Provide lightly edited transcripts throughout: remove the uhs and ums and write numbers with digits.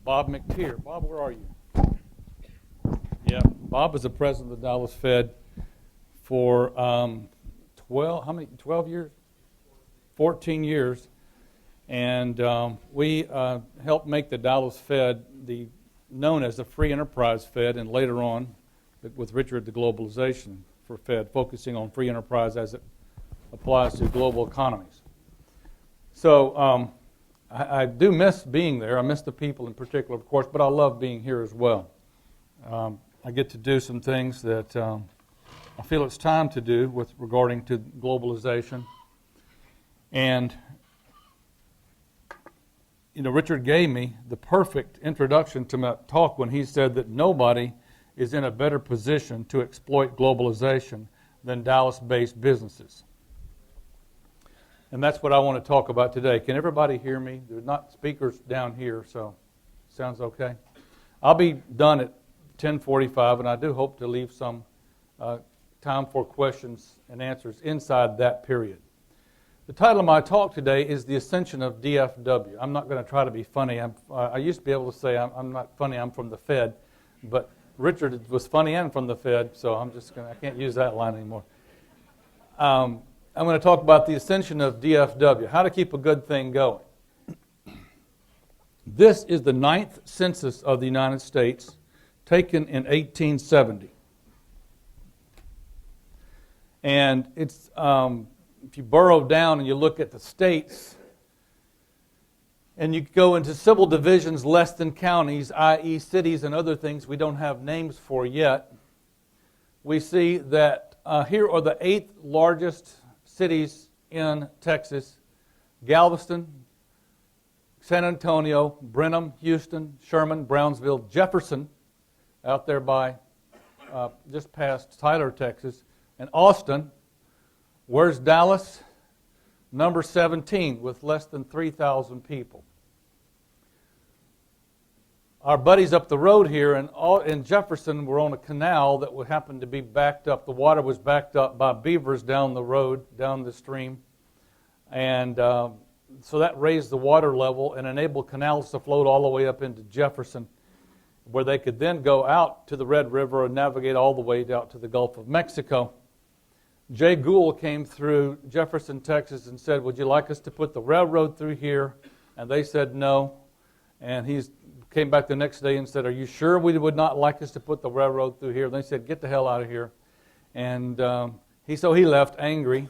Bob McTeer. Bob, where are you? Yeah, Bob is the president of the Dallas Fed for 12 years? 14 years. And we helped make the Dallas Fed known as the Free Enterprise Fed, and later on, with Richard, the Globalization for Fed, focusing on free enterprise as it applies to global economies. So I do miss being there. I miss the people in particular, of course, but I love being here as well. I get to do some things that I feel it's time to do with regarding to globalization. And Richard gave me the perfect introduction to my talk when he said that nobody is in a better position to exploit globalization than Dallas-based businesses. And that's what I want to talk about today. Can everybody hear me? There's not speakers down here, so sounds okay? I'll be done at 10:45, and I do hope to leave some time for questions and answers inside that period. The title of my talk today is The Ascension of DFW. I'm not going to try to be funny. I used to be able to say I'm not funny, I'm from the Fed, but Richard was funny and from the Fed, so I can't use that line anymore. I'm going to talk about the ascension of DFW, how to keep a good thing going. This is the 9th census of the United States, taken in 1870. And it's if you burrow down and you look at the states, and you go into civil divisions less than counties, i.e. cities and other things we don't have names for yet, we see that here are the 8th largest cities in Texas: Galveston, San Antonio, Brenham, Houston, Sherman, Brownsville, Jefferson, out there by just past Tyler, Texas, and Austin. Where's Dallas? Number 17, with less than 3,000 people. Our buddies up the road here in Jefferson were on a canal that would happen to be backed up. The water was backed up by beavers down the road, down the stream. And so that raised the water level and enabled canals to float all the way up into Jefferson, where they could then go out to the Red River and navigate all the way out to the Gulf of Mexico. Jay Gould came through Jefferson, Texas, and said, "Would you like us to put the railroad through here?" And they said no. And he came back the next day and said, "Are you sure we would not like us to put the railroad through here?" And they said, "Get the hell out of here." And so he left angry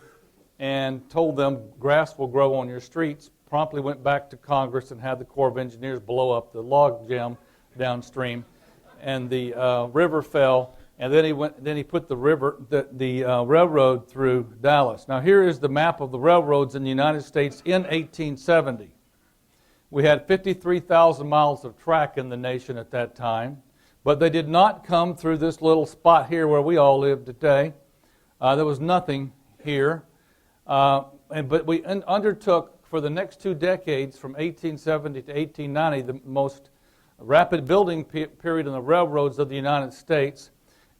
and told them, "Grass will grow on your streets." Promptly went back to Congress and had the Corps of Engineers blow up the log jam downstream, and the river fell. And then he put the railroad through Dallas. Now here is the map of the railroads in the United States in 1870. We had 53,000 miles of track in the nation at that time, but they did not come through this little spot here where we all live today. There was nothing here, but we undertook for the next 2 decades, from 1870 to 1890, the most rapid building period in the railroads of the United States.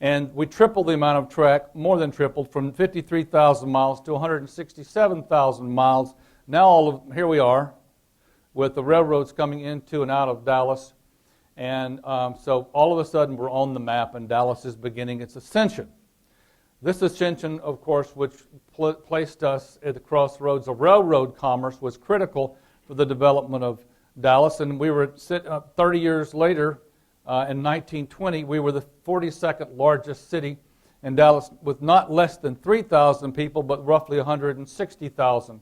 And we tripled the amount of track, more than tripled, from 53,000 miles to 167,000 miles. Now here we are with the railroads coming into and out of Dallas. And so all of a sudden we're on the map, and Dallas is beginning its ascension. This ascension, of course, which placed us at the crossroads of railroad commerce, was critical for the development of Dallas. And we were 30 years later, in 1920, we were the 42nd largest city in Dallas, with not less than 3,000 people, but roughly 160,000.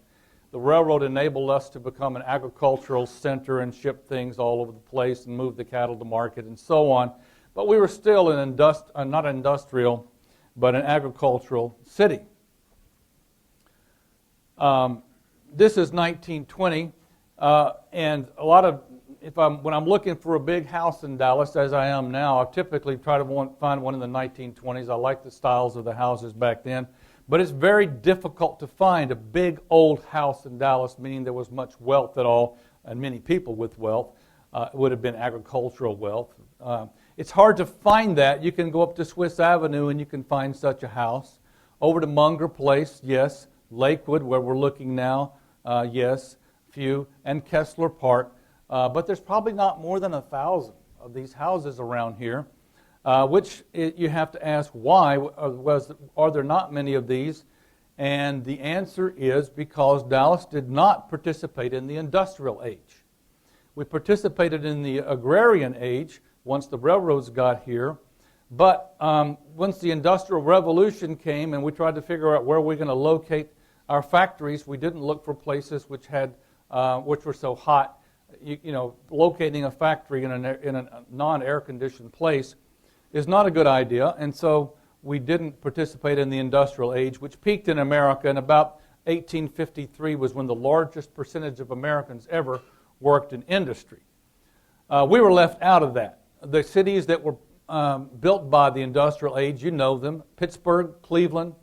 The railroad enabled us to become an agricultural center and ship things all over the place and move the cattle to market and so on. But we were still not industrial, but an agricultural city. This is 1920, and a lot of when I'm looking for a big house in Dallas, as I am now, I typically try to find one in the 1920s. I like the styles of the houses back then. But it's very difficult to find a big old house in Dallas, meaning there was much wealth at all, and many people with wealth. It would have been agricultural wealth. It's hard to find that. You can go up to Swiss Avenue and you can find such a house. Over to Munger Place, yes. Lakewood, where we're looking now, yes. Few. And Kessler Park. but there's probably not more than 1,000 of these houses around here, you have to ask why are there not many of these? And the answer is because Dallas did not participate in the industrial age. We participated in the agrarian age once the railroads got here, but once the Industrial Revolution came and we tried to figure out where we're going to locate our factories, we didn't look for places which were so hot. Locating a factory in a non-air conditioned place is not a good idea, and so we didn't participate in the industrial age, which peaked in America in about 1853 was when the largest percentage of Americans ever worked in industry. We were left out of that. The cities that were built by the industrial age, you know them: Pittsburgh, Cleveland,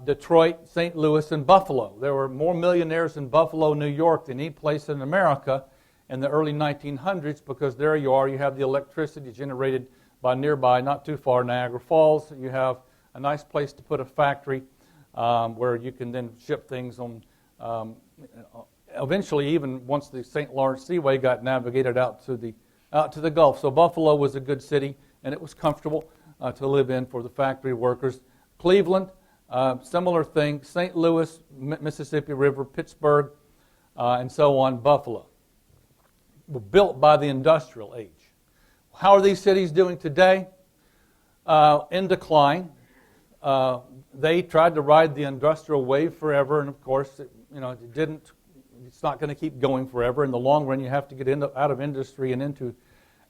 Detroit, St. Louis, and Buffalo. There were more millionaires in Buffalo, New York than any place in America in the early 1900s, because there you are, you have the electricity generated by nearby, not too far, Niagara Falls. You have a nice place to put a factory where you can then ship things on. Eventually, even once the St. Lawrence Seaway got navigated out to the Gulf. So Buffalo was a good city, and it was comfortable to live in for the factory workers. Cleveland, similar thing. St. Louis, Mississippi River, Pittsburgh, and so on. Buffalo were built by the industrial age. How are these cities doing today? In decline. They tried to ride the industrial wave forever, and of course, it didn't. It's not going to keep going forever. In the long run, you have to get out of industry and into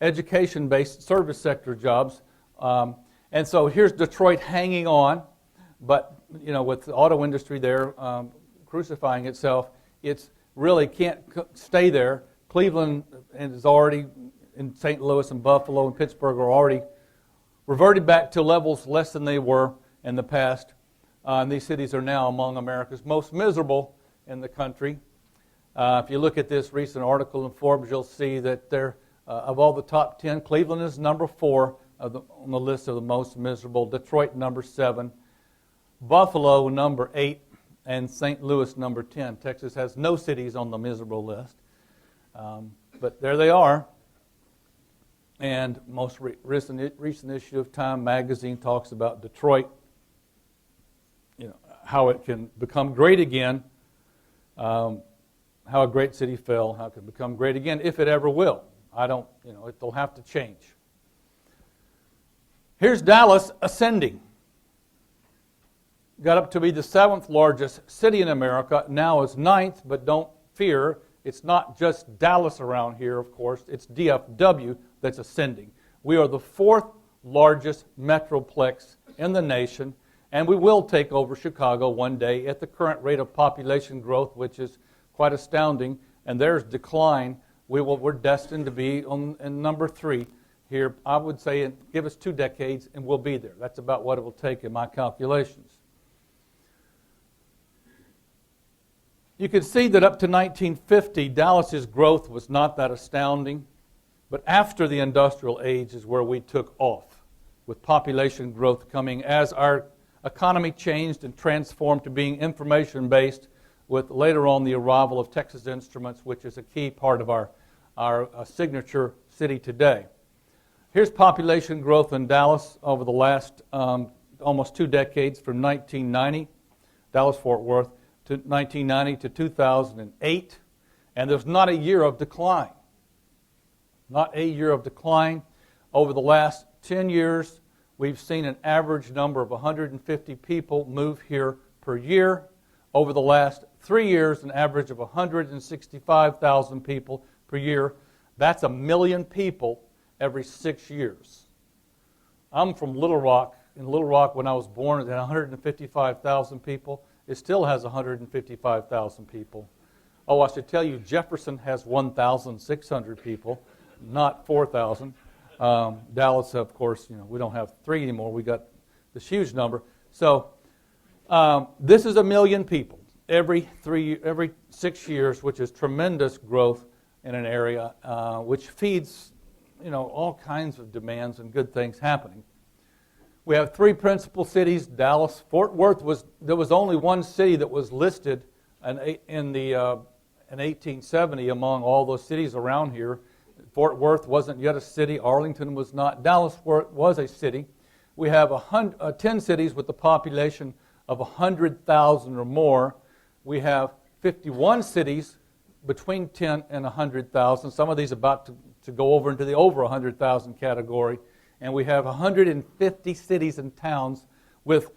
education-based service sector jobs. And so here's Detroit hanging on, but with the auto industry there crucifying itself, it's really can't stay there. Cleveland is already, in St. Louis and Buffalo and Pittsburgh are already reverted back to levels less than they were in the past. And these cities are now among America's most miserable in the country. If you look at this recent article in Forbes, you'll see that of all the top 10, Cleveland is number 4 on the list of the most miserable, Detroit number 7, Buffalo number 8, and St. Louis number 10. Texas has no cities on the miserable list. But there they are. And most recent issue of Time magazine talks about Detroit, how it can become great again, how a great city fell, how it can become great again, if it ever will. It'll have to change. Here's Dallas ascending. Got up to be the 7th largest city in America, now is 9th, but don't fear, it's not just Dallas around here, of course, it's DFW that's ascending. We are the 4th largest metroplex in the nation, and we will take over Chicago one day at the current rate of population growth, which is quite astounding, and there's decline. We're destined to be in number 3 here. I would say give us 2 decades and we'll be there. That's about what it will take in my calculations. You can see that up to 1950, Dallas's growth was not that astounding, but after the industrial age is where we took off, with population growth coming as our economy changed and transformed to being information-based, with later on the arrival of Texas Instruments, which is a key part of our signature city today. Here's population growth in Dallas over the last almost 2 decades, from 1990, Dallas-Fort Worth, to 1990 to 2008, and there's not a year of decline. Not a year of decline. Over the last 10 years, we've seen an average number of 150 people move here per year. Over the last 3 years, an average of 165,000 people per year. That's 1 million people every 6 years. I'm from Little Rock. In Little Rock, when I was born, it had 155,000 people. It still has 155,000 people. Oh, I should tell you, Jefferson has 1,600 people, not 4,000. Dallas, of course, we don't have 3 anymore. We got this huge number. So this is 1 million people every 6 years, which is tremendous growth in an area, which feeds all kinds of demands and good things happening. We have 3 principal cities. Dallas, Fort Worth there was only one city that was listed in the in 1870 among all those cities around here. Fort Worth wasn't yet a city. Arlington was not. Dallas was a city. We have 10 cities with a population of 100,000 or more. We have 51 cities between 10 and 100,000. Some of these about to go over into the over 100,000 category. And we have 150 cities and towns with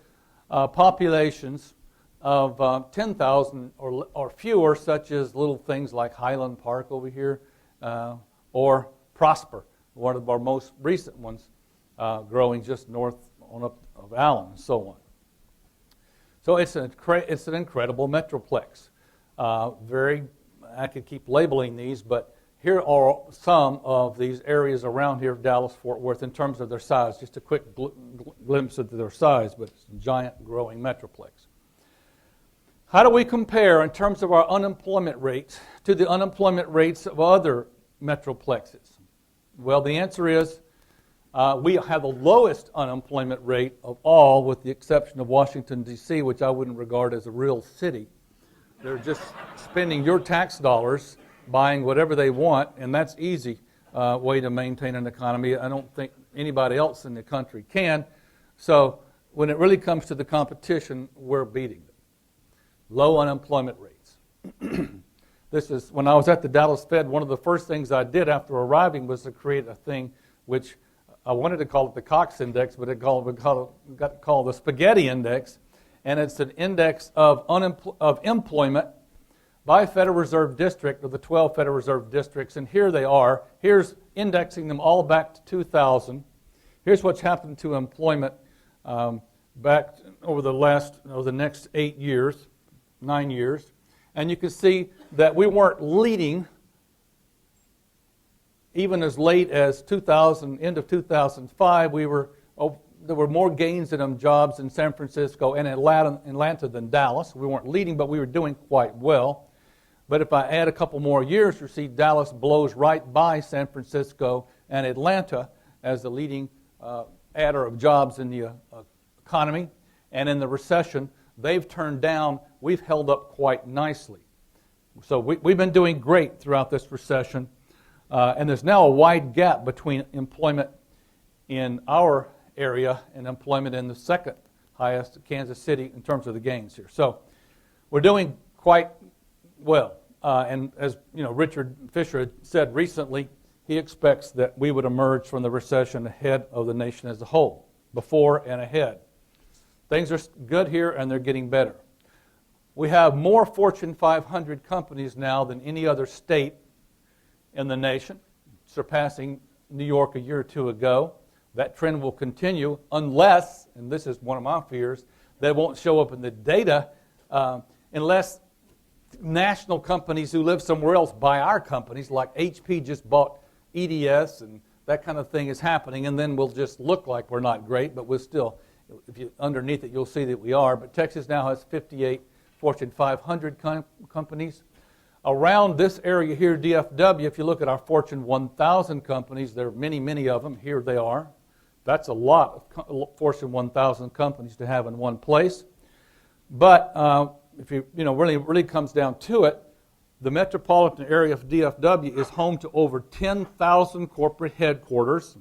populations of 10,000 or fewer, such as little things like Highland Park over here, or Prosper, one of our most recent ones, growing just north on up of Allen, and so on. So it's an incredible metroplex. I could keep labeling these, but here are some of these areas around here of Dallas, Fort Worth, in terms of their size. Just a quick glimpse of their size, but it's a giant growing metroplex. How do we compare in terms of our unemployment rates to the unemployment rates of other metroplexes? Well, the answer is we have the lowest unemployment rate of all, with the exception of Washington, D.C., which I wouldn't regard as a real city. They're just spending your tax dollars buying whatever they want, and that's easy way to maintain an economy. I don't think anybody else in the country can. So when it really comes to the competition, we're beating them. Low unemployment rates. This is, when I was at the Dallas Fed, one of the first things I did after arriving was to create a thing which I wanted to call it the Cox Index, but it got called the Spaghetti Index, and it's an index of employment by Federal Reserve District, of the 12 Federal Reserve Districts, and here they are. Here's indexing them all back to 2000. Here's what's happened to employment back over the next 9 years. And you can see that we weren't leading even as late as end of 2005. There were more gains in jobs in San Francisco and Atlanta than Dallas. We weren't leading, but we were doing quite well. But if I add a couple more years, you see Dallas blows right by San Francisco and Atlanta as the leading adder of jobs in the economy. And in the recession, they've turned down. We've held up quite nicely. So we've been doing great throughout this recession. And there's now a wide gap between employment in our area and employment in the second highest, Kansas City, in terms of the gains here. So we're doing quite well. And as Richard Fisher had said recently, he expects that we would emerge from the recession ahead of the nation as a whole, before and ahead. Things are good here, and they're getting better. We have more Fortune 500 companies now than any other state in the nation, surpassing New York a year or two ago. That trend will continue unless, and this is one of my fears, that won't show up in the data unless national companies who live somewhere else buy our companies, like HP just bought EDS, and that kind of thing is happening, and then we'll just look like we're not great, but we're still, if you underneath it, you'll see that we are. But Texas now has 58 Fortune 500 companies. Around this area here, DFW, if you look at our Fortune 1000 companies, there are many, many of them. Here they are. That's a lot of Fortune 1000 companies to have in one place. But if you really comes down to it, the metropolitan area of DFW is home to over 10,000 corporate headquarters,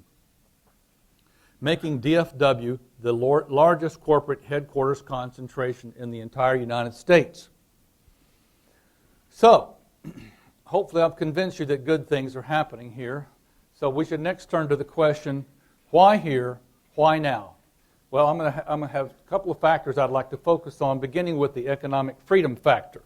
making DFW the largest corporate headquarters concentration in the entire United States. So, hopefully I've convinced you that good things are happening here. So we should next turn to the question, why here, why now? Well, I'm going to have a couple of factors I'd like to focus on, beginning with the economic freedom factor.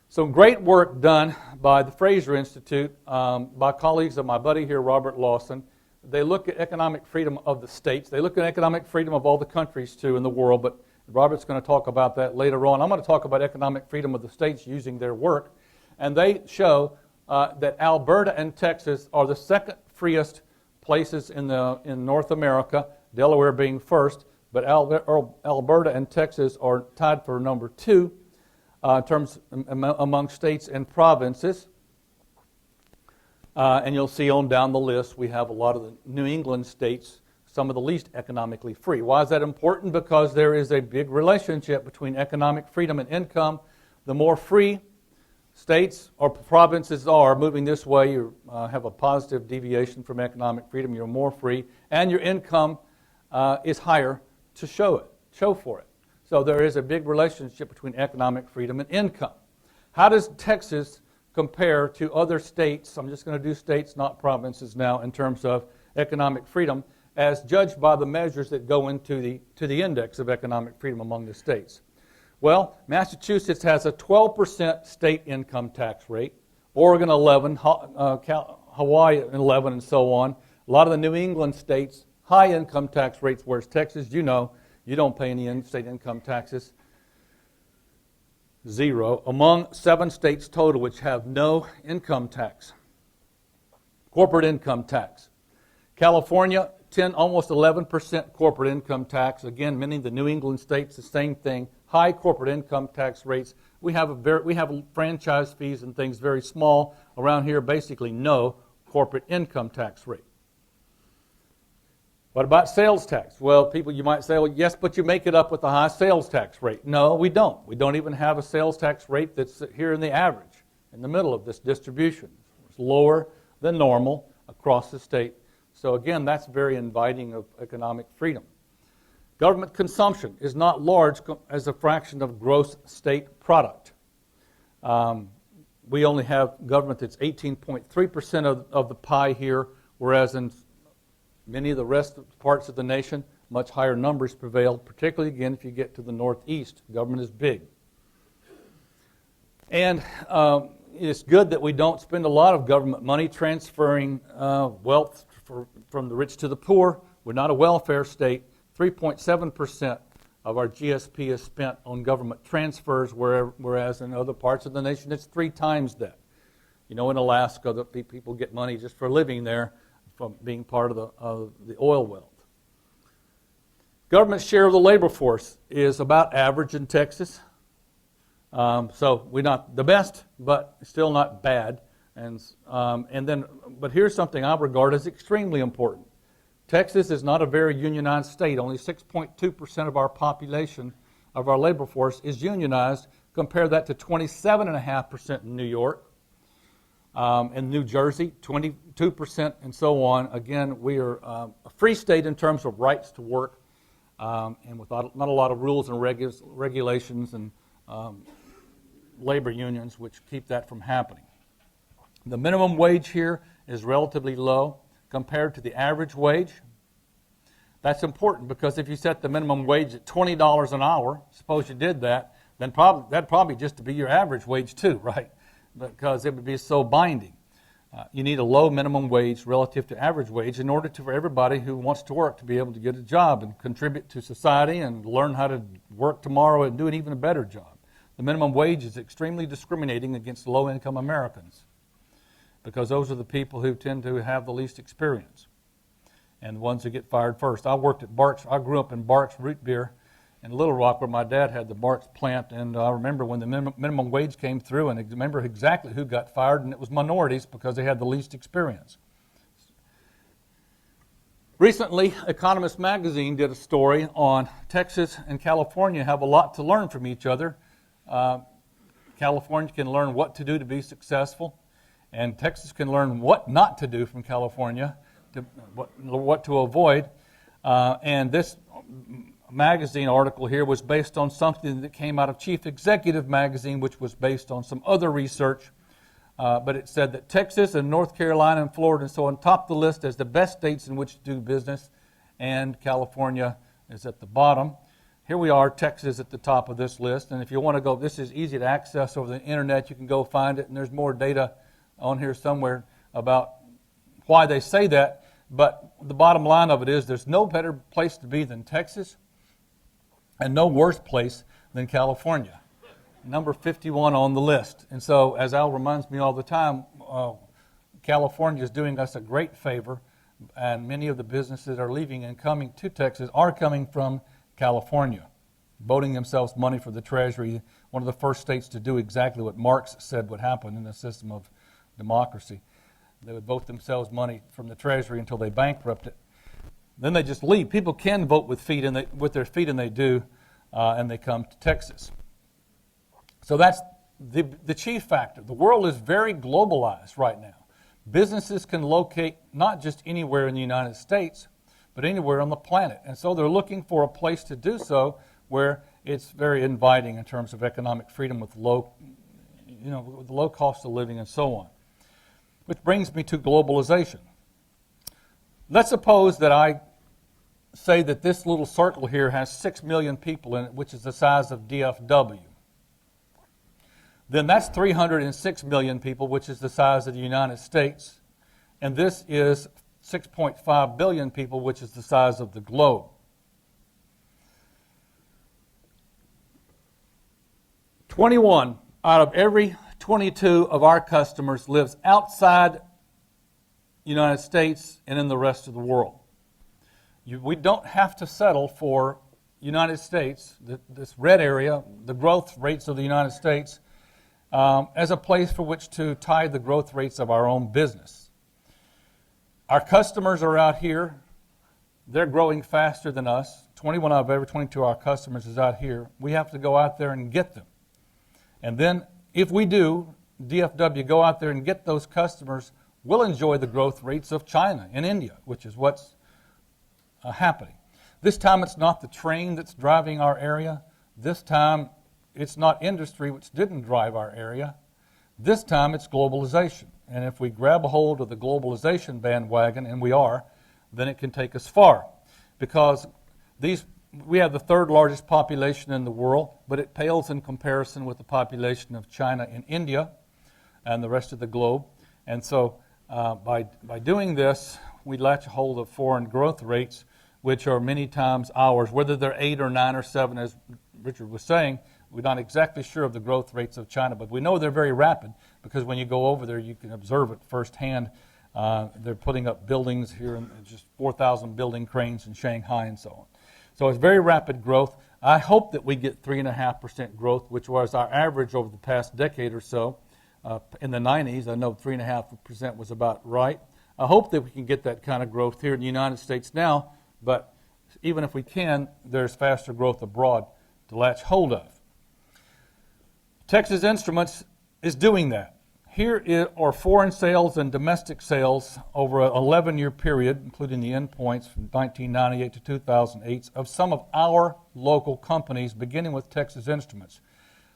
Some great work done by the Fraser Institute, by colleagues of my buddy here, Robert Lawson. They look at economic freedom of the states. They look at economic freedom of all the countries, too, in the world, but Robert's going to talk about that later on. I'm going to talk about economic freedom of the states using their work. And they show that Alberta and Texas are the second freest places in North America, Delaware being first, but Alberta and Texas are tied for number 2 in terms among states and provinces. And you'll see on down the list we have a lot of the New England states, some of the least economically free. Why is that important? Because there is a big relationship between economic freedom and income. The more free states or provinces are moving this way, you have a positive deviation from economic freedom, you're more free, and your income is higher to show for it. So there is a big relationship between economic freedom and income. How does Texas compare to other states? I'm just going to do states, not provinces now, in terms of economic freedom, as judged by the measures that go into the index of economic freedom among the states. Well, Massachusetts has a 12% state income tax rate, Oregon 11, Hawaii 11, and so on. A lot of the New England states, high income tax rates, whereas Texas, you know, you don't pay any state income taxes. 0 among 7 states total which have no income tax, corporate income tax. California, almost 11% corporate income tax. Again, many of the New England states, the same thing. High corporate income tax rates. We have franchise fees and things very small. Around here, basically no corporate income tax rate. What about sales tax? Well, people, you might say, well, yes, but you make it up with a high sales tax rate. No, we don't. We don't even have a sales tax rate that's here in the average, in the middle of this distribution. It's lower than normal across the state. So again, that's very inviting of economic freedom. Government consumption is not large as a fraction of gross state product. We only have government that's 18.3% of the pie here, whereas in many of the rest of the parts of the nation, much higher numbers prevail, particularly, again, if you get to the Northeast. Government is big. And it's good that we don't spend a lot of government money transferring wealth from the rich to the poor. We're not a welfare state. 3.7% of our GSP is spent on government transfers, whereas in other parts of the nation it's 3 times that. You know, in Alaska, the people get money just for living there from being part of the oil wealth. Government share of the labor force is about average in Texas. So we're not the best, but still not bad. But here's something I regard as extremely important. Texas is not a very unionized state. Only 6.2% of our population, of our labor force, is unionized. Compare that to 27.5% in New York. In New Jersey, 22%, and so on. Again, we are a free state in terms of rights to work, and with not a lot of rules and regulations and labor unions which keep that from happening. The minimum wage here is relatively low compared to the average wage. That's important because if you set the minimum wage at $20 an hour, suppose you did that, then that'd probably just to be your average wage too, right? Because it would be so binding. You need a low minimum wage relative to average wage in order for everybody who wants to work to be able to get a job and contribute to society and learn how to work tomorrow and do an even better job. The minimum wage is extremely discriminating against low-income Americans because those are the people who tend to have the least experience and the ones who get fired first. I worked at Barks. I grew up in Barks Root Beer in Little Rock where my dad had the Barks plant, and I remember when the minimum wage came through, and I remember exactly who got fired, and it was minorities because they had the least experience. Recently, Economist magazine did a story on Texas and California have a lot to learn from each other. California can learn what to do to be successful, and Texas can learn what not to do from California, what to avoid. And this magazine article here was based on something that came out of Chief Executive magazine, which was based on some other research. But it said that Texas and North Carolina and Florida and so on top the list as the best states in which to do business, and California is at the bottom. Here we are, Texas at the top of this list, and if you want to go, this is easy to access over the internet. You can go find it, and there's more data on here somewhere about why they say that. But the bottom line of it is there's no better place to be than Texas and no worse place than California. Number 51 on the list. And so, as Al reminds me all the time, California is doing us a great favor, and many of the businesses that are leaving and coming to Texas are coming from California, voting themselves money for the Treasury, one of the first states to do exactly what Marx said would happen in a system of democracy. They would vote themselves money from the Treasury until they bankrupt it. Then they just leave. People can vote with their feet, and they do, and they come to Texas. So that's the chief factor. The world is very globalized right now. Businesses can locate not just anywhere in the United States, but anywhere on the planet. And so they're looking for a place to do so where it's very inviting in terms of economic freedom with low cost of living and so on. Which brings me to globalization. Let's suppose that I say that this little circle here has 6 million people in it, which is the size of DFW. Then that's 306 million people, which is the size of the United States. And this is 6.5 billion people, which is the size of the globe. 21 out of every 22 of our customers lives outside the United States and in the rest of the world. We don't have to settle for United States, this red area, the growth rates of the United States, as a place for which to tie the growth rates of our own business. Our customers are out here. They're growing faster than us. 21 out of every 22 of our customers is out here. We have to go out there and get them. And then if we do, DFW, go out there and get those customers, we'll enjoy the growth rates of China and India, which is what's happening. This time it's not the train that's driving our area. This time it's not industry which didn't drive our area. This time it's globalization. And if we grab a hold of the globalization bandwagon, and we are, then it can take us far. Because we have the third largest population in the world, but it pales in comparison with the population of China and India and the rest of the globe. And so by doing this, we latch hold of foreign growth rates, which are many times ours, whether they're 8 or 9 or 7, as Richard was saying. We're not exactly sure of the growth rates of China, but we know they're very rapid because when you go over there, you can observe it firsthand. They're putting up buildings here, and just 4,000 building cranes in Shanghai and so on. So it's very rapid growth. I hope that we get 3.5% growth, which was our average over the past decade or so. In the 90s, I know 3.5% was about right. I hope that we can get that kind of growth here in the United States now, but even if we can, there's faster growth abroad to latch hold of. Texas Instruments is doing that. Here are foreign sales and domestic sales over an 11-year period, including the endpoints from 1998 to 2008, of some of our local companies, beginning with Texas Instruments,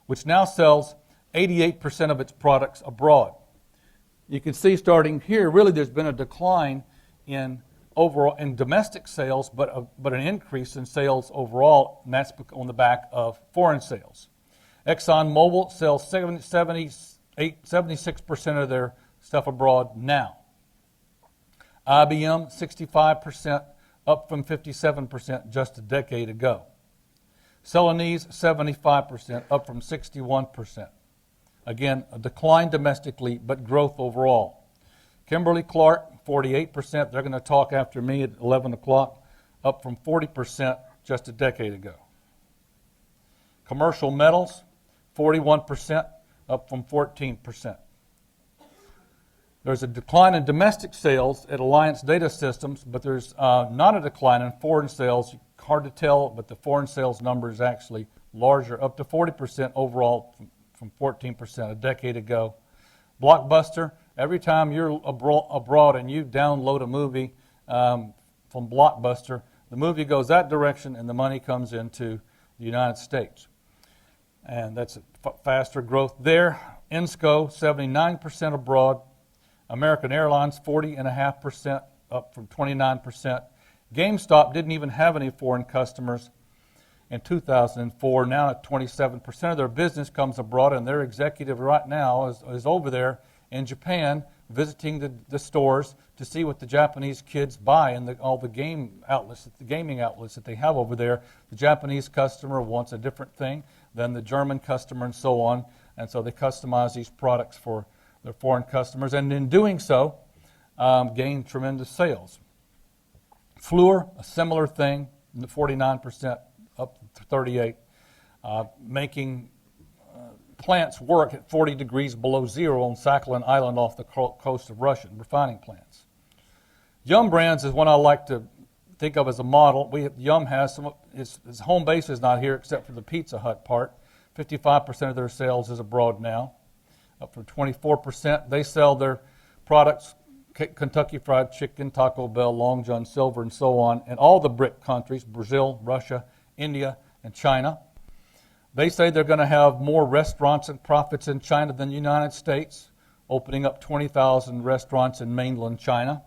which now sells 88% of its products abroad. You can see starting here, really there's been a decline in overall in domestic sales, but an increase in sales overall, and that's on the back of foreign sales. ExxonMobil sells 76% of their stuff abroad now. IBM, 65%, up from 57% just a decade ago. Celanese, 75%, up from 61%. Again, a decline domestically, but growth overall. Kimberly-Clark, 48%. They're going to talk after me at 11 o'clock, up from 40% just a decade ago. Commercial Metals, 41%, up from 14%. There's a decline in domestic sales at Alliance Data Systems, but there's not a decline in foreign sales. Hard to tell, but the foreign sales number is actually larger, up to 40% overall from 14% a decade ago. Blockbuster, every time you're abroad and you download a movie from Blockbuster, the movie goes that direction and the money comes into the United States. And that's a faster growth there. Insco, 79% abroad. American Airlines, 40.5%, up from 29%. GameStop didn't even have any foreign customers in 2004. Now at 27% of their business comes abroad, and their executive right now is over there in Japan visiting the stores to see what the Japanese kids buy and all the gaming outlets that they have over there. The Japanese customer wants a different thing than the German customer and so on, and so they customize these products for their foreign customers, and in doing so, gain tremendous sales. Fluor, a similar thing, 49% up to 38%, making plants work at 40 degrees below zero on Sakhalin Island off the coast of Russia, refining plants. Yum Brands is one I like to think of as a model. Yum has its home base is not here except for the Pizza Hut part, 55% of their sales is abroad now, up from 24%. They sell their products, Kentucky Fried Chicken, Taco Bell, Long John Silver, and so on, in all the BRIC countries, Brazil, Russia, India, and China. They say they're going to have more restaurants and profits in China than the United States, opening up 20,000 restaurants in mainland China.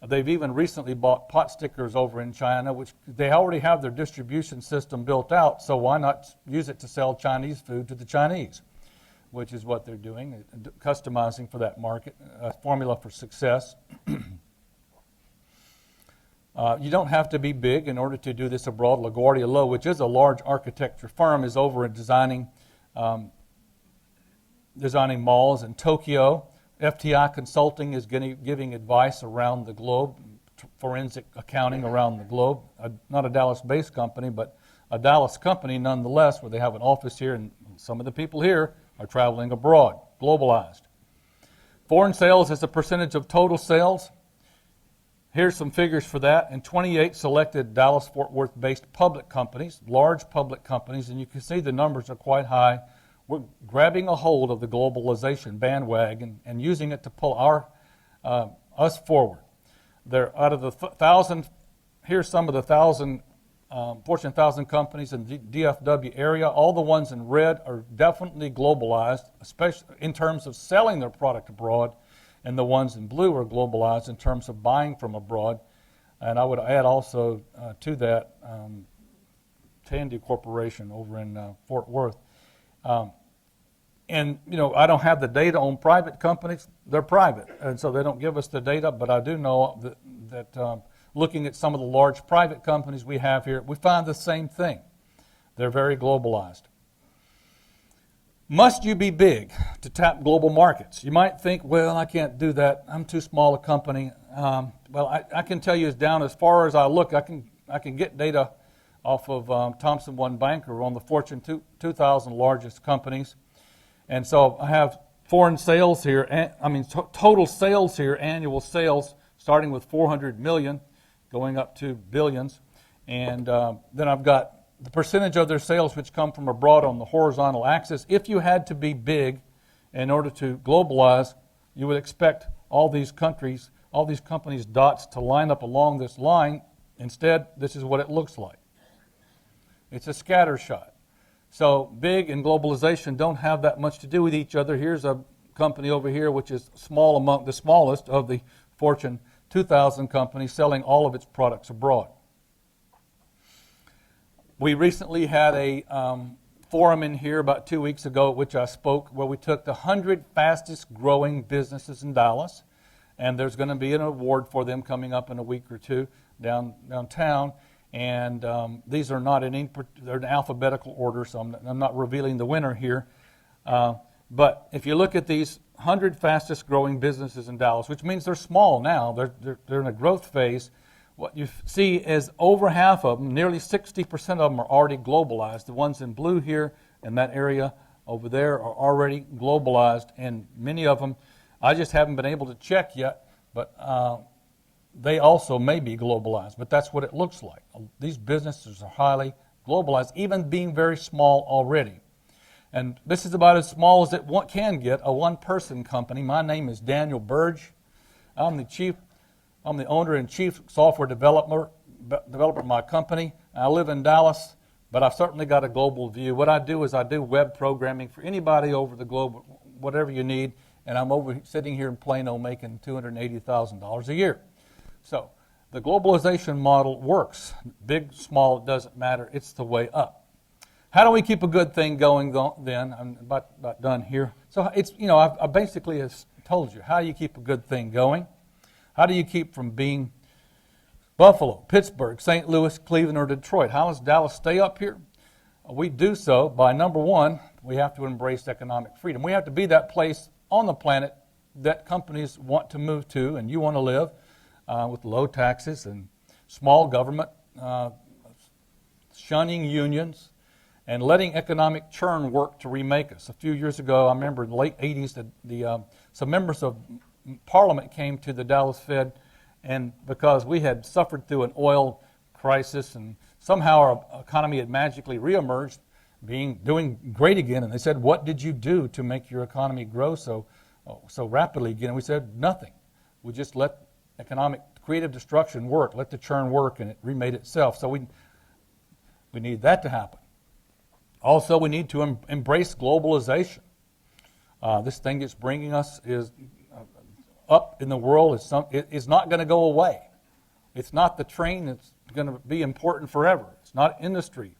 They've even recently bought pot stickers over in China, which they already have their distribution system built out, so why not use it to sell Chinese food to the Chinese, which is what they're doing, customizing for that market, a formula for success. You don't have to be big in order to do this abroad. LaGuardia Lowe, which is a large architecture firm, is over in designing malls in Tokyo. FTI Consulting is giving advice around the globe, forensic accounting around the globe. Not a Dallas-based company, but a Dallas company nonetheless, where they have an office here, and some of the people here are traveling abroad, globalized. Foreign sales as a percentage of total sales. Here's some figures for that. In 28 selected Dallas-Fort Worth-based public companies, large public companies, and you can see the numbers are quite high. We're grabbing a hold of the globalization bandwagon and using it to pull us forward. They're out of the 1,000. Here's some of the Fortune 1,000 companies in the DFW area. All the ones in red are definitely globalized, especially in terms of selling their product abroad, and the ones in blue are globalized in terms of buying from abroad. And I would add also to that Tandy Corporation over in Fort Worth. And, I don't have the data on private companies. They're private, and so they don't give us the data, but I do know that looking at some of the large private companies we have here, we find the same thing. They're very globalized. Must you be big to tap global markets? You might think, well, I can't do that. I'm too small a company. Well, I can tell you as far as I look, I can get data off of Thompson One Banker on the Fortune 2000 largest companies. And so I have foreign sales here, total sales here, annual sales, starting with 400 million, going up to billions. And then I've got the percentage of their sales which come from abroad on the horizontal axis. If you had to be big in order to globalize, you would expect all these companies' dots to line up along this line. Instead, this is what it looks like. It's a scatter shot. So big and globalization don't have that much to do with each other. Here's a company over here which is small among the smallest of the Fortune 2000 companies, selling all of its products abroad. We recently had a forum in here about 2 weeks ago at which I spoke, where we took the 100 fastest growing businesses in Dallas, and there's going to be an award for them coming up in a week or two downtown. And these are not they're in alphabetical order, so I'm not revealing the winner here. But if you look at these 100 fastest growing businesses in Dallas, which means they're small now, they're in a growth phase, what you see is over half of them, nearly 60% of them are already globalized. The ones in blue here in that area over there are already globalized, and many of them, I just haven't been able to check yet, but they also may be globalized, but that's what it looks like. These businesses are highly globalized, even being very small already. And this is about as small as it can get, a one-person company. My name is Daniel Burge. I'm the owner and chief software developer of my company. I live in Dallas, but I've certainly got a global view. What I do is I do web programming for anybody over the globe, whatever you need, and I'm sitting here in Plano making $280,000 a year. So the globalization model works. Big, small, it doesn't matter. It's the way up. How do we keep a good thing going then? I'm about done here. So it's, I basically have told you, how do you keep a good thing going? How do you keep from being Buffalo, Pittsburgh, St. Louis, Cleveland, or Detroit? How does Dallas stay up here? We do so by, number one, we have to embrace economic freedom. We have to be that place on the planet that companies want to move to and you want to live. With low taxes and small government, shunning unions, and letting economic churn work to remake us. A few years ago, I remember in the late 80s, that some members of Parliament came to the Dallas Fed, and because we had suffered through an oil crisis and somehow our economy had magically reemerged, doing great again. And they said, what did you do to make your economy grow so rapidly again? And we said, nothing. We just let creative destruction work, let the churn work, and it remade itself. So we need that to happen. Also, we need to embrace globalization. This thing that's bringing us up in the world is not going to go away. It's not the train that's going to be important forever. It's not industry.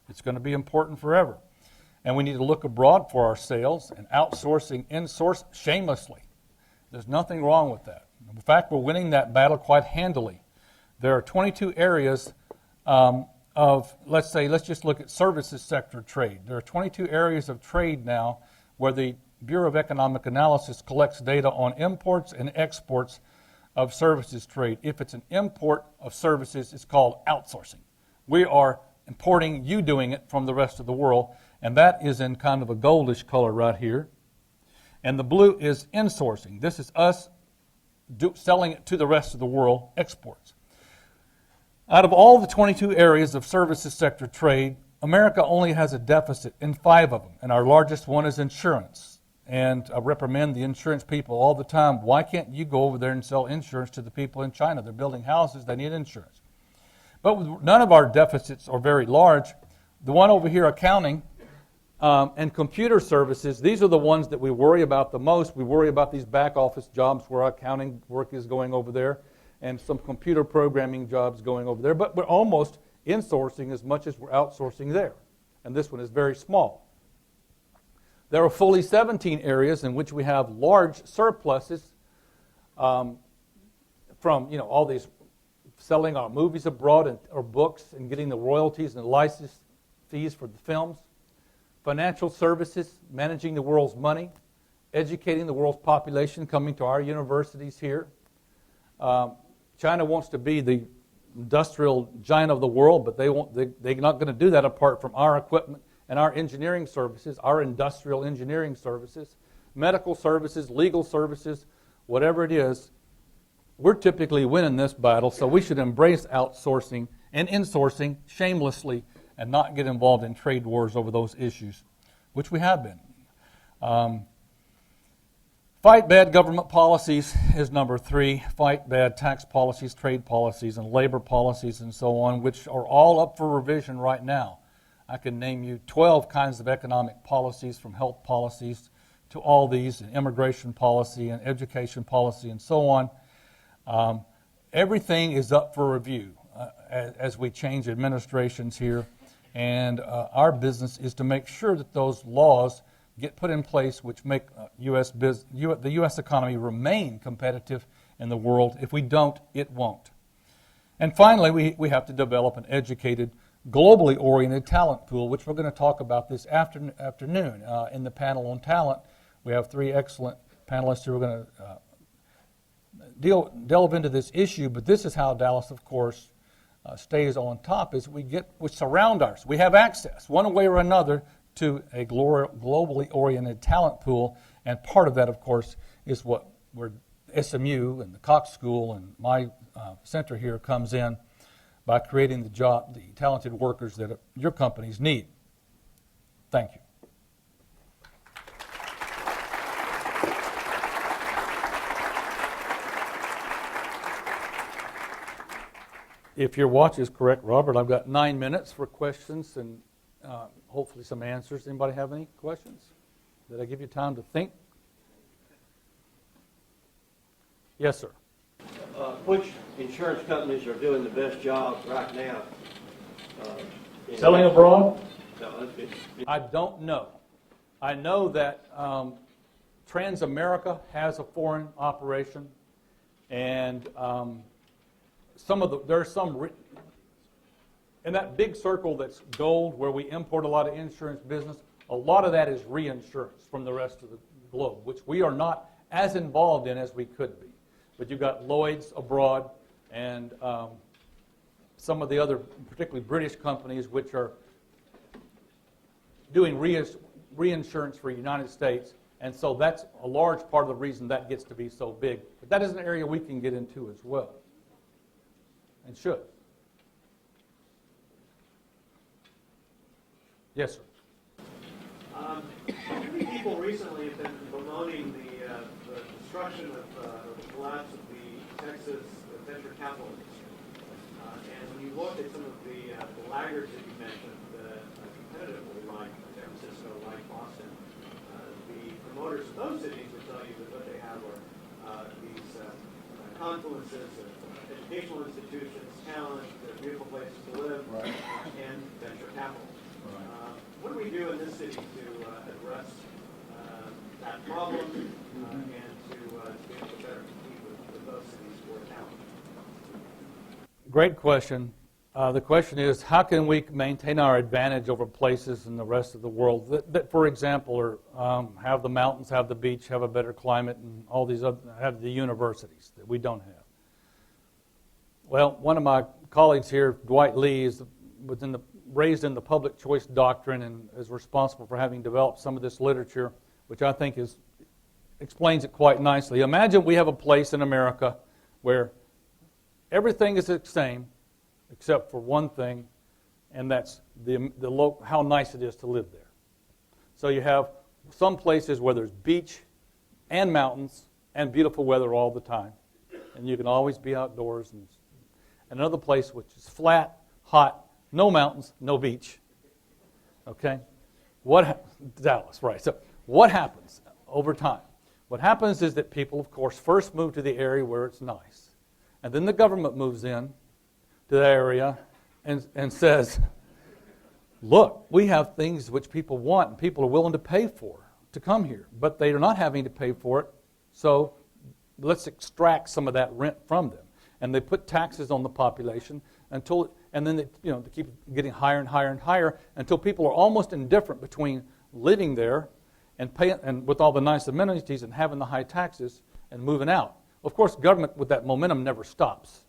It's going to be important forever. And we need to look abroad for our sales and outsourcing, insource shamelessly. There's nothing wrong with that. In fact, we're winning that battle quite handily. There are 22 areas let's just look at services sector trade. There are 22 areas of trade now where the Bureau of Economic Analysis collects data on imports and exports of services trade. If it's an import of services, it's called outsourcing. We are importing, you doing it from the rest of the world, and that is in kind of a goldish color right here. And the blue is insourcing. This is us selling it to the rest of the world, exports. Out of all the 22 areas of services sector trade, America only has a deficit in 5 of them, and our largest one is insurance. And I reprimand the insurance people all the time. Why can't you go over there and sell insurance to the people in China? They're building houses, they need insurance. But none of our deficits are very large. The one over here, accounting and computer services, these are the ones that we worry about the most. We worry about these back office jobs where our accounting work is going over there, and some computer programming jobs going over there, but we're almost insourcing as much as we're outsourcing there. And this one is very small. There are fully 17 areas in which we have large surpluses from all these selling our movies abroad or books and getting the royalties and license fees for the films. Financial services, managing the world's money, educating the world's population, coming to our universities here. China wants to be the industrial giant of the world, but they're not going to do that apart from our equipment and our engineering services, our industrial engineering services, medical services, legal services, whatever it is. We're typically winning this battle, so we should embrace outsourcing and insourcing shamelessly and not get involved in trade wars over those issues, which we have been. Fight bad government policies is number 3. Fight bad tax policies, trade policies, and labor policies, and so on, which are all up for revision right now. I can name you 12 kinds of economic policies, from health policies to all these, and immigration policy and education policy, and so on. Everything is up for review as we change administrations here, and our business is to make sure that those laws get put in place which make the U.S. economy remain competitive in the world. If we don't, it won't. And finally, we have to develop an educated, globally oriented talent pool, which we're going to talk about this afternoon. In the panel on talent, we have 3 excellent panelists who are going to delve into this issue, but this is how Dallas, of course, stays on top, is we surround ourselves. We have access, one way or another, to a globally oriented talent pool, and part of that, of course, is what SMU and the Cox School and my center here comes in by creating the talented workers that your companies need. Thank you. If your watch is correct, Robert, I've got 9 minutes for questions and hopefully some answers. Anybody have any questions? Did I give you time to think? Yes, sir. Which insurance companies are doing the best job right now? Selling abroad? No, I don't know. I know that Transamerica has a foreign operation, and there's some in that big circle that's gold, where we import a lot of insurance business. A lot of that is reinsurance from the rest of the globe, which we are not as involved in as we could be. But you've got Lloyd's abroad, and some of the other, particularly British companies, which are doing reinsurance for the United States. And so that's a large part of the reason that gets to be so big. But that is an area we can get into as well, and should. Yes, sir. Many people recently have been bemoaning the destruction of the collapse of the Texas venture capital industry. And when you look at some of the laggards that you mentioned, competitively, like San Francisco, like Boston, the promoters of those cities will tell you that what they have are these confluences of educational institutions, talent, beautiful places to live, right, and venture capital. Right. What do we do in this city to address that problem and to be able to better compete with those cities for talent? Great question. The question is, how can we maintain our advantage over places in the rest of the world that for example, have the mountains, have the beach, have a better climate, and all these other, have the universities that we don't have? Well, one of my colleagues here, Dwight Lee, raised in the public choice doctrine and is responsible for having developed some of this literature, which I think explains it quite nicely. Imagine we have a place in America where everything is the same except for one thing, and that's how nice it is to live there. So you have some places where there's beach and mountains and beautiful weather all the time, and you can always be outdoors. And another place which is flat, hot, no mountains, no beach. Okay? Dallas, right. So what happens over time? What happens is that people, of course, first move to the area where it's nice. And then the government moves in to the area and says, look, we have things which people want and people are willing to pay for to come here. But they are not having to pay for it, so let's extract some of that rent from them. And they put taxes on the population and then they keep getting higher and higher and higher until people are almost indifferent between living there and paying and with all the nice amenities and having the high taxes and moving out. Of course, government with that momentum never stops.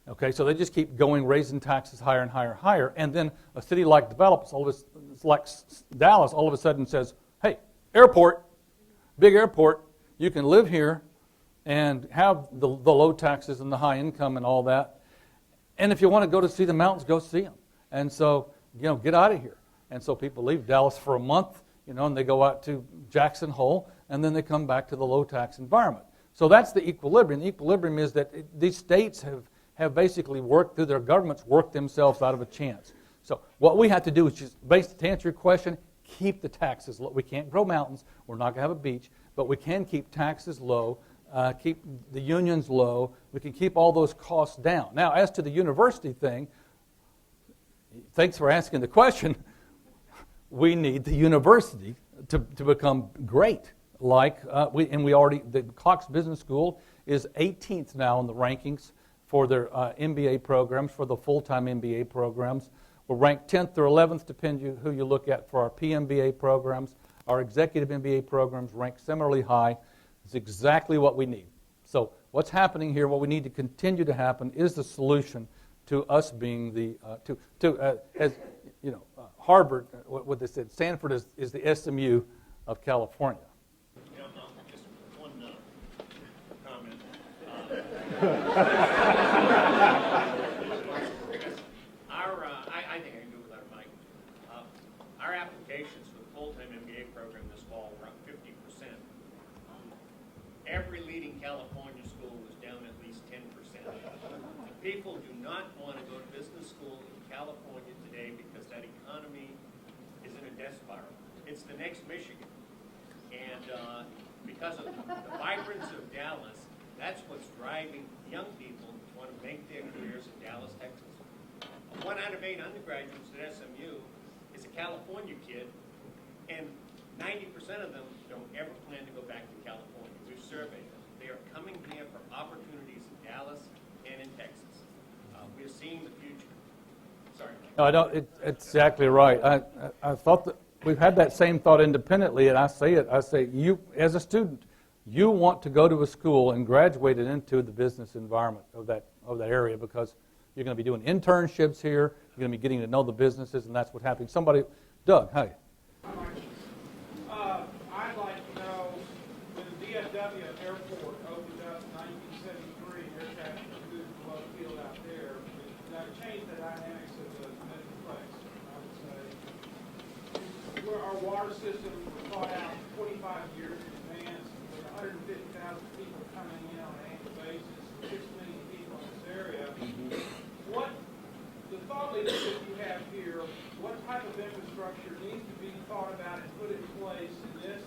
Okay, so they just keep going, raising taxes higher and higher and higher, and then a city like Dallas all of a sudden says, "Hey, airport, big airport, you can live here and have the low taxes and the high income and all that. And if you want to go to see the mountains, go see them. And so, get out of here." And so people leave Dallas for a month, and they go out to Jackson Hole, and then they come back to the low tax environment. So that's the equilibrium. The equilibrium is that these states have basically worked through their governments, worked themselves out of a chance. So what we have to do is just, to answer your question, keep the taxes low. We can't grow mountains. We're not going to have a beach, but we can keep taxes low, keep the unions low. We can keep all those costs down. Now, as to the university thing, thanks for asking the question. We need the university to become great. The Cox Business School is 18th now in the rankings for their MBA programs, for the full-time MBA programs. We're ranked 10th or 11th, depending who you look at, for our PMBA programs. Our executive MBA programs rank similarly high. It's exactly what we need. So what's happening here, what we need to continue to happen, is the solution to us being Harvard, what they said, Stanford is the SMU of California. Just one comment. I think I can do without a mic. Our applications for the full-time MBA program this fall were up 50%. Every leading California school was down at least 10%. People do not want to go to business school in California today because that economy is in a death spiral. It's the next Michigan. And because of the vibrance of Dallas, that's what's driving young people to want to make their careers in Dallas, Texas. 1 out of 8 undergraduates at SMU is a California kid, and 90% of them don't ever plan to go back to California. We've surveyed them. They are coming here for opportunities in Dallas and in Texas. We're seeing the future. Sorry, Mike. No, I don't. It's exactly right. I thought that we've had that same thought independently, and I say, you as a student, you want to go to a school and graduate it into the business environment of that area, because you're going to be doing internships here. You're going to be getting to know the businesses, and that's what's happening. Doug, hi. I'd like to know, when the DFW airport opened up in 1973, air traffic moved to the field out there, that changed the dynamics of the metroplex, I would say. our water system was thought out 25 years in advance, with 150,000 people coming in on an annual basis, 6 million people in this area. What the thought leadership you have here, what type of infrastructure needs to be thought about and put in place in this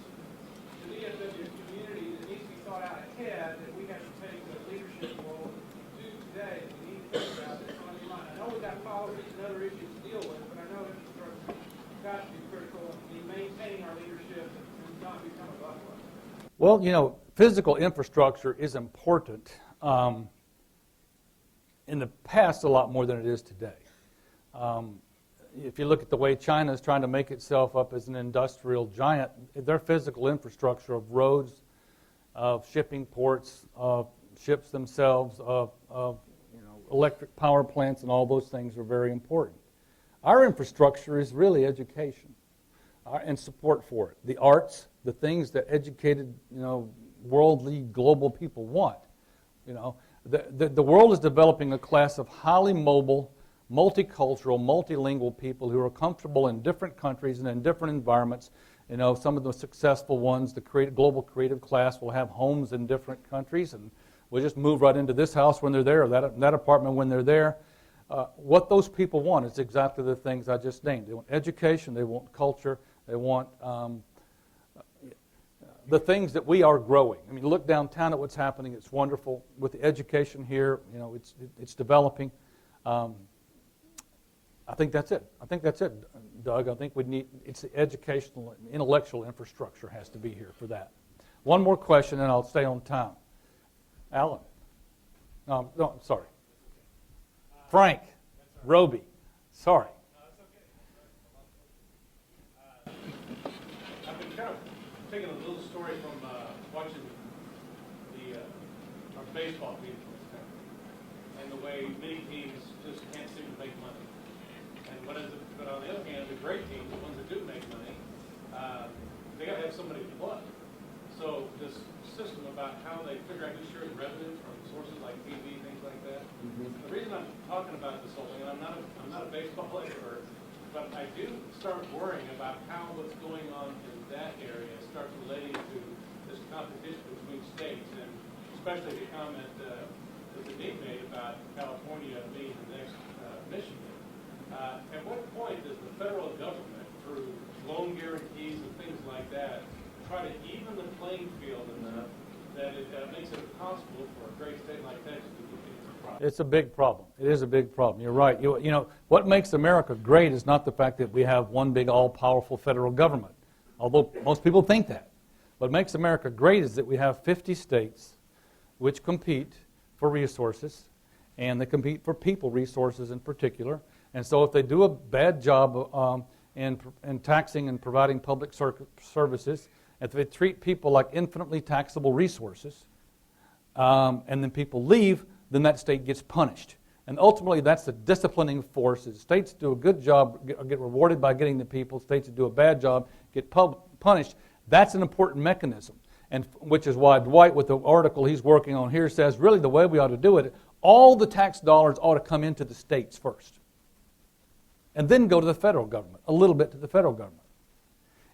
the DFW community that needs to be thought out ahead, that we have to take the leadership role to do today, that we need to think about this on your mind? I know we've got policies and other issues to deal with, but I know infrastructure has got to be critical in maintaining our leadership and not become a buffalo. Well, you know, physical infrastructure is important. In the past, a lot more than it is today. If you look at the way China is trying to make itself up as an industrial giant, their physical infrastructure of roads, of shipping ports, of ships themselves, of electric power plants, and all those things are very important. Our infrastructure is really education and support for it. The arts, the things that educated, worldly, global people want. The world is developing a class of highly mobile, multicultural, multilingual people who are comfortable in different countries and in different environments. Some of the successful ones, the global creative class, will have homes in different countries, and we'll just move right into this house when they're there, or that apartment when they're there. What those people want is exactly the things I just named. They want education, they want culture, they want the things that we are growing. I mean, look downtown at what's happening. It's wonderful with the education here. It's developing. I think that's it. Doug. I think it's the educational and intellectual infrastructure has to be here for that. One more question, and I'll stay on time. Alan. No, I'm sorry. Frank. Roby. Sorry. I've been kind of taking a little story from watching our baseball team and the way many teams just can't seem to make money. But on the other hand, the great teams, the ones that do make money, they got to have somebody to play. So this system about how they figure out who shares revenue from sources like TV, things like that. Mm-hmm. The reason I'm talking about this whole thing, and I'm not a baseball expert, but I do start worrying about how what's going on in that area starts relating to this competition between states, and especially the comment that the dean made about California being the next Michigan. At what point does the federal government, through loan guarantees and things like that, try to even the playing field enough that it makes it possible for a great state like Texas to continue to prosper? It's a big problem. It is a big problem. You're right. What makes America great is not the fact that we have one big all-powerful federal government, although most people think that. What makes America great is that we have 50 states which compete for resources, and they compete for people resources in particular. And so if they do a bad job in taxing and providing public services, if they treat people like infinitely taxable resources, and then people leave, then that state gets punished. And ultimately, that's the disciplining force. States do a good job, get rewarded by getting the people. States that do a bad job get punished. That's an important mechanism, and which is why Dwight, with the article he's working on here, says really the way we ought to do it, all the tax dollars ought to come into the states first, and then go to the federal government, a little bit to the federal government.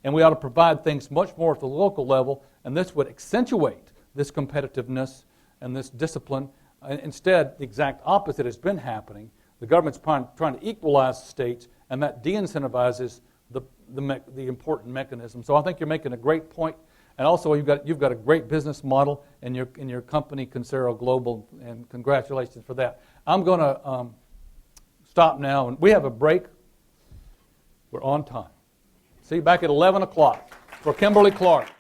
And we ought to provide things much more at the local level, and this would accentuate this competitiveness and this discipline. Instead, the exact opposite has been happening. The government's trying to equalize the states, and that de-incentivizes the important mechanism. So I think you're making a great point, and also you've got a great business model in your company, Concero Global, and congratulations for that. I'm going to stop now, and we have a break. We're on time. See you back at 11 o'clock for Kimberly Clark.